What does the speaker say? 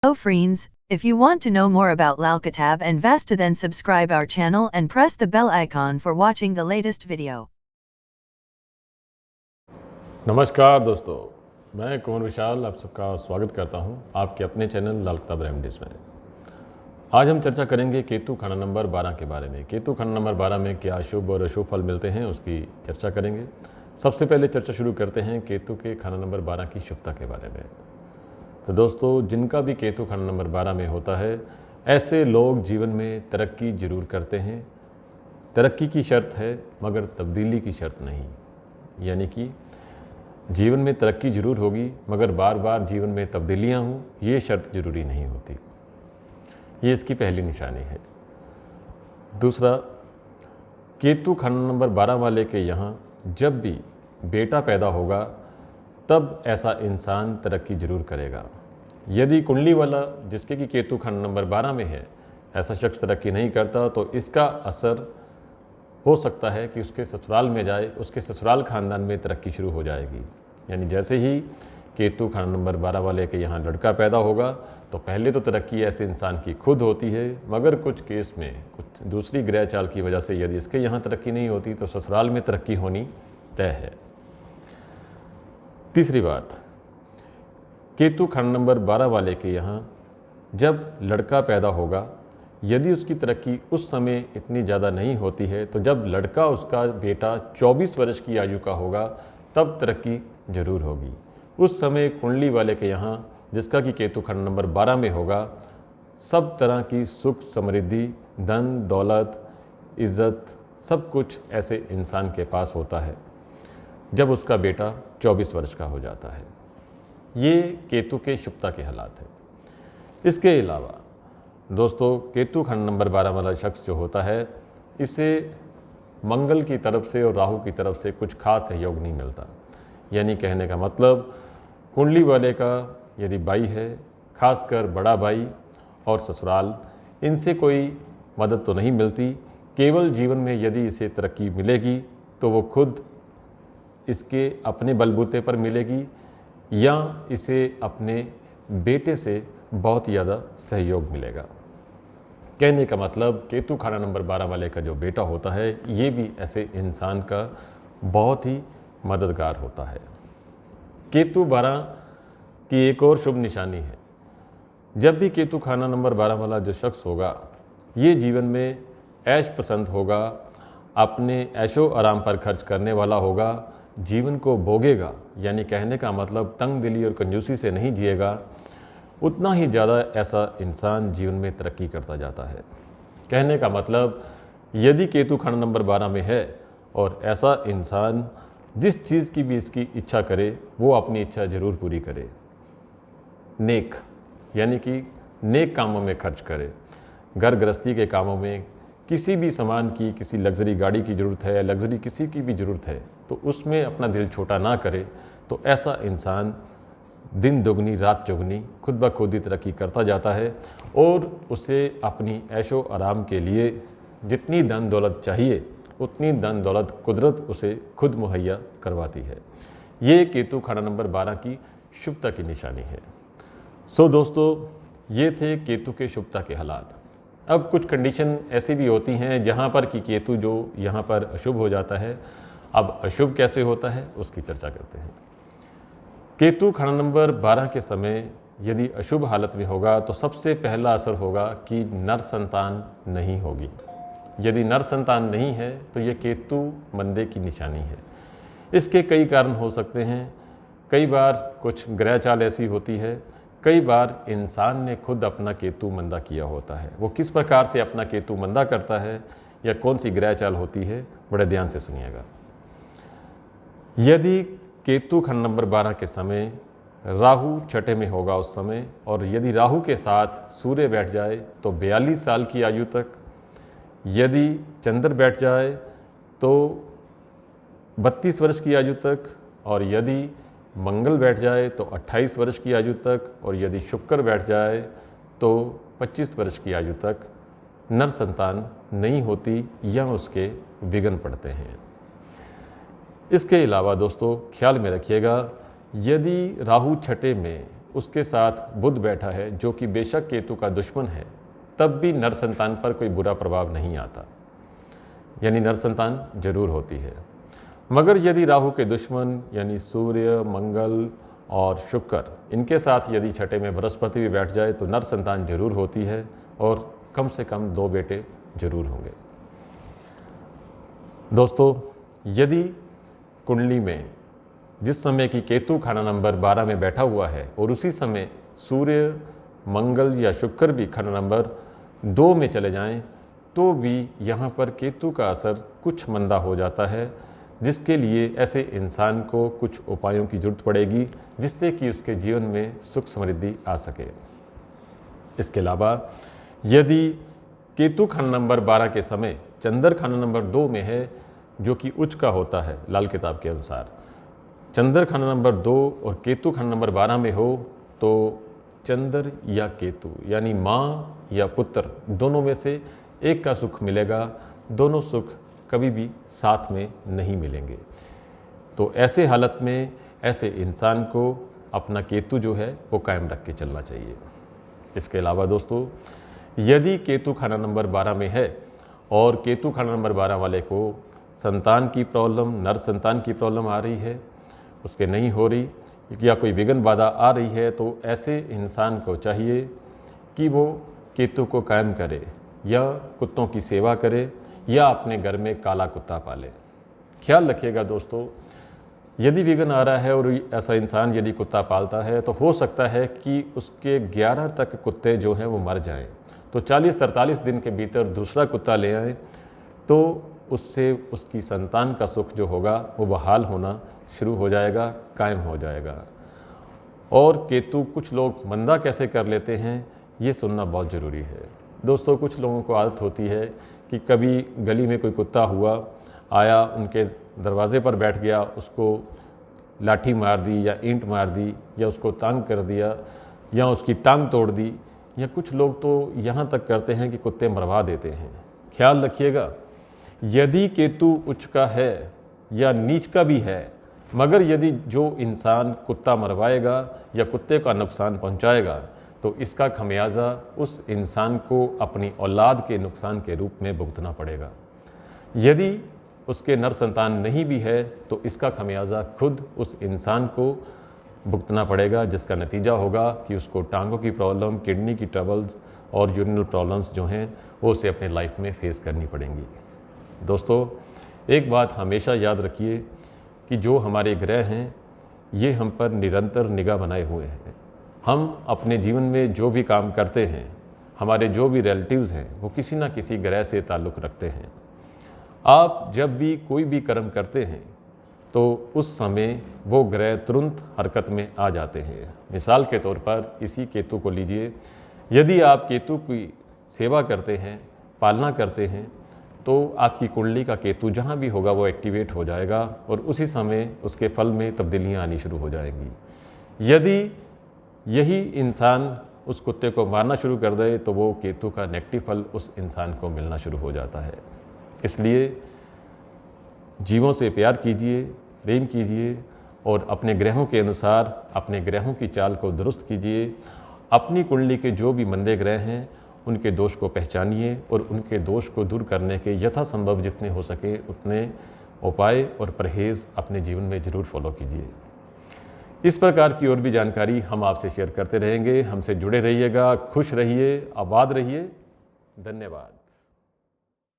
Hello friends, if you want to know more about Lalkitab and Vasta then subscribe our channel and press the bell icon for watching the latest video. नमस्कार दोस्तों, मैं कुंवर विशाल आप सबका स्वागत करता हूं आपके अपने चैनल लालकिताब रेमेडीज़ में। आज हम चर्चा करेंगे केतु खंड नंबर 12 के बारे में। केतु खंड नंबर 12 में क्या शुभ और अशुभ फल मिलते हैं उसकी चर्चा करेंगे। सबसे पहले चर्चा शुरू करते हैं केतु के खंड नंबर 12 की शुभता के बारे में। तो दोस्तों, जिनका भी केतु खंड नंबर 12 में होता है, ऐसे लोग जीवन में तरक्की जरूर करते हैं। तरक्की की शर्त है मगर तब्दीली की शर्त नहीं, यानी कि जीवन में तरक्की जरूर होगी मगर बार बार जीवन में तब्दीलियां हों, ये शर्त जरूरी नहीं होती। ये इसकी पहली निशानी है। दूसरा, केतु खंड नंबर 12 वाले के यहाँ जब भी बेटा पैदा होगा तब ऐसा इंसान तरक्की जरूर करेगा। यदि कुंडली वाला जिसके कि केतु खंड नंबर 12 में है, ऐसा शख्स तरक्की नहीं करता तो इसका असर हो सकता है कि उसके ससुराल में जाए, उसके ससुराल खानदान में तरक्की शुरू हो जाएगी। यानी जैसे ही केतु खंड नंबर 12 वाले के यहाँ लड़का पैदा होगा तो पहले तो तरक्की ऐसे इंसान की खुद होती है, मगर कुछ केस में कुछ दूसरी ग्रह चाल की वजह से यदि इसके यहाँ तरक्की नहीं होती तो ससुराल में तरक्की होनी तय है। तीसरी बात, केतु खंड नंबर 12 वाले के यहाँ जब लड़का पैदा होगा, यदि उसकी तरक्की उस समय इतनी ज़्यादा नहीं होती है तो जब लड़का उसका बेटा 24 वर्ष की आयु का होगा तब तरक्की जरूर होगी। उस समय कुंडली वाले के यहाँ जिसका कि केतु खंड नंबर 12 में होगा, सब तरह की सुख समृद्धि, धन दौलत, इज़्ज़त, सब कुछ ऐसे इंसान के पास होता है जब उसका बेटा 24 वर्ष का हो जाता है। ये केतु के शुभता के हालात है। इसके अलावा दोस्तों, केतु खंड नंबर 12 वाला शख्स जो होता है, इसे मंगल की तरफ से और राहु की तरफ से कुछ खास सहयोग नहीं मिलता। यानी कहने का मतलब, कुंडली वाले का यदि भाई है, खासकर बड़ा भाई और ससुराल, इनसे कोई मदद तो नहीं मिलती। केवल जीवन में यदि इसे तरक्की मिलेगी तो वो खुद इसके अपने बलबूते पर मिलेगी या इसे अपने बेटे से बहुत ज़्यादा सहयोग मिलेगा। कहने का मतलब, केतु खंड नंबर 12 वाले का जो बेटा होता है, ये भी ऐसे इंसान का बहुत ही मददगार होता है। केतु 12 की एक और शुभ निशानी है, जब भी केतु खाना नंबर 12 वाला जो शख्स होगा, ये जीवन में ऐश पसंद होगा, अपने ऐशो आराम पर खर्च करने वाला होगा, जीवन को भोगेगा। यानी कहने का मतलब, तंग दिली और कंजूसी से नहीं जिएगा। उतना ही ज़्यादा ऐसा इंसान जीवन में तरक्की करता जाता है। कहने का मतलब, यदि केतु खंड नंबर 12 में है और ऐसा इंसान जिस चीज़ की भी इसकी इच्छा करे वो अपनी इच्छा ज़रूर पूरी करे। नेक, यानी कि नेक कामों में खर्च करे। घर गृहस्थी के कामों में किसी भी सामान की, किसी लग्जरी गाड़ी की ज़रूरत है, लग्जरी किसी की भी ज़रूरत है, तो उसमें अपना दिल छोटा ना करे। तो ऐसा इंसान दिन दुगनी रात चौगनी खुद ब खुद ही तरक्की करता जाता है और उसे अपनी ऐशो आराम के लिए जितनी धन दौलत चाहिए उतनी धन दौलत कुदरत उसे खुद मुहैया करवाती है। ये केतु खंड नंबर 12 की शुभता की निशानी है। सो दोस्तों, ये थे केतु के शुभता के हालात। अब कुछ कंडीशन ऐसी भी होती हैं जहाँ पर कि केतु जो यहाँ पर अशुभ हो जाता है। अब अशुभ कैसे होता है उसकी चर्चा करते हैं। केतु खंड नंबर 12 के समय यदि अशुभ हालत में होगा तो सबसे पहला असर होगा कि नर संतान नहीं होगी। यदि नर संतान नहीं है तो ये केतु मंदे की निशानी है। इसके कई कारण हो सकते हैं। कई बार कुछ ग्रह चाल ऐसी होती है, कई बार इंसान ने खुद अपना केतु मंदा किया होता है। वो किस प्रकार से अपना केतु मंदा करता है या कौन सी ग्रह चाल होती है, बड़े ध्यान से सुनिएगा। यदि केतु खंड नंबर 12 के समय राहु छठे में होगा उस समय, और यदि राहु के साथ सूर्य बैठ जाए तो 42 साल की आयु तक, यदि चंद्र बैठ जाए तो 32 वर्ष की आयु तक, और यदि मंगल बैठ जाए तो 28 वर्ष की आयु तक, और यदि शुक्र बैठ जाए तो 25 वर्ष की आयु तक नर संतान नहीं होती या उसके विघ्न पड़ते हैं। इसके अलावा दोस्तों ख्याल में रखिएगा, यदि राहु छठे में उसके साथ बुध बैठा है, जो कि बेशक केतु का दुश्मन है, तब भी नर संतान पर कोई बुरा प्रभाव नहीं आता, यानी नर संतान जरूर होती है। मगर यदि राहु के दुश्मन यानी सूर्य, मंगल और शुक्र, इनके साथ यदि छठे में बृहस्पति भी बैठ जाए तो नर संतान जरूर होती है और कम से कम 2 बेटे जरूर होंगे। दोस्तों, यदि कुंडली में जिस समय की केतु खाना नंबर 12 में बैठा हुआ है और उसी समय सूर्य, मंगल या शुक्र भी खाना नंबर 2 में चले जाएं, तो भी यहाँ पर केतु का असर कुछ मंदा हो जाता है, जिसके लिए ऐसे इंसान को कुछ उपायों की जरूरत पड़ेगी, जिससे कि उसके जीवन में सुख समृद्धि आ सके। इसके अलावा यदि केतु खाना नंबर 12 के समय चंद्र खाना नंबर 2 में है, जो कि उच्च का होता है लाल किताब के अनुसार, चंद्र खाना नंबर 2 और केतु खाना नंबर 12 में हो, तो चंद्र या केतु यानी माँ या पुत्र दोनों में से एक का सुख मिलेगा, दोनों सुख कभी भी साथ में नहीं मिलेंगे। तो ऐसे हालत में ऐसे इंसान को अपना केतु जो है वो कायम रख के चलना चाहिए। इसके अलावा दोस्तों, यदि केतु खाना नंबर 12 में है और केतु खाना नंबर 12 वाले को संतान की प्रॉब्लम, नर संतान की प्रॉब्लम आ रही है, उसके नहीं हो रही या कोई विघ्न बाधा आ रही है, तो ऐसे इंसान को चाहिए कि वो केतु को कायम करे या कुत्तों की सेवा करे या अपने घर में काला कुत्ता पाले। ख्याल रखिएगा दोस्तों, यदि विघ्न आ रहा है और ऐसा इंसान यदि कुत्ता पालता है तो हो सकता है कि उसके 11 तक कुत्ते जो हैं वो मर जाएं। तो 40-43 दिन के भीतर दूसरा कुत्ता ले आए तो उससे उसकी संतान का सुख जो होगा वो बहाल होना शुरू हो जाएगा, कायम हो जाएगा। और केतु कुछ लोग मंदा कैसे कर लेते हैं, ये सुनना बहुत ज़रूरी है। दोस्तों, कुछ लोगों को आदत होती है कि कभी गली में कोई कुत्ता हुआ, आया, उनके दरवाजे पर बैठ गया, उसको लाठी मार दी या ईंट मार दी या उसको तंग कर दिया या उसकी टांग तोड़ दी, या कुछ लोग तो यहाँ तक करते हैं कि कुत्ते मरवा देते हैं। ख्याल रखिएगा, यदि केतु उच्च का है या नीच का भी है, मगर यदि जो इंसान कुत्ता मरवाएगा या कुत्ते का नुकसान पहुँचाएगा तो इसका खमियाजा उस इंसान को अपनी औलाद के नुकसान के रूप में भुगतना पड़ेगा। यदि उसके नर संतान नहीं भी है तो इसका खमियाजा खुद उस इंसान को भुगतना पड़ेगा, जिसका नतीजा होगा कि उसको टांगों की प्रॉब्लम, किडनी की ट्रबल्स और यूरिनल प्रॉब्लम्स जो हैं वो उसे अपने लाइफ में फेस करनी पड़ेंगी। दोस्तों, एक बात हमेशा याद रखिए कि जो हमारे ग्रह हैं ये हम पर निरंतर निगाह बनाए हुए हैं। हम अपने जीवन में जो भी काम करते हैं, हमारे जो भी रिलेटिव्स हैं, वो किसी ना किसी ग्रह से ताल्लुक़ रखते हैं। आप जब भी कोई भी कर्म करते हैं तो उस समय वो ग्रह तुरंत हरकत में आ जाते हैं। मिसाल के तौर पर इसी केतु को लीजिए, यदि आप केतु की सेवा करते हैं, पालना करते हैं, तो आपकी कुंडली का केतु जहाँ भी होगा वो एक्टिवेट हो जाएगा और उसी समय उसके फल में तब्दीलियाँ आनी शुरू हो जाएंगी। यदि यही इंसान उस कुत्ते को मारना शुरू कर दे तो वो केतु का नेगेटिव फल उस इंसान को मिलना शुरू हो जाता है। इसलिए जीवों से प्यार कीजिए, प्रेम कीजिए और अपने ग्रहों के अनुसार अपने ग्रहों की चाल को दुरुस्त कीजिए। अपनी कुंडली के जो भी मंदे ग्रह हैं उनके दोष को पहचानिए और उनके दोष को दूर करने के यथासंभव जितने हो सके उतने उपाय और परहेज़ अपने जीवन में ज़रूर फॉलो कीजिए। इस प्रकार की और भी जानकारी हम आपसे शेयर करते रहेंगे। हमसे जुड़े रहिएगा, खुश रहिए, आबाद रहिए। धन्यवाद।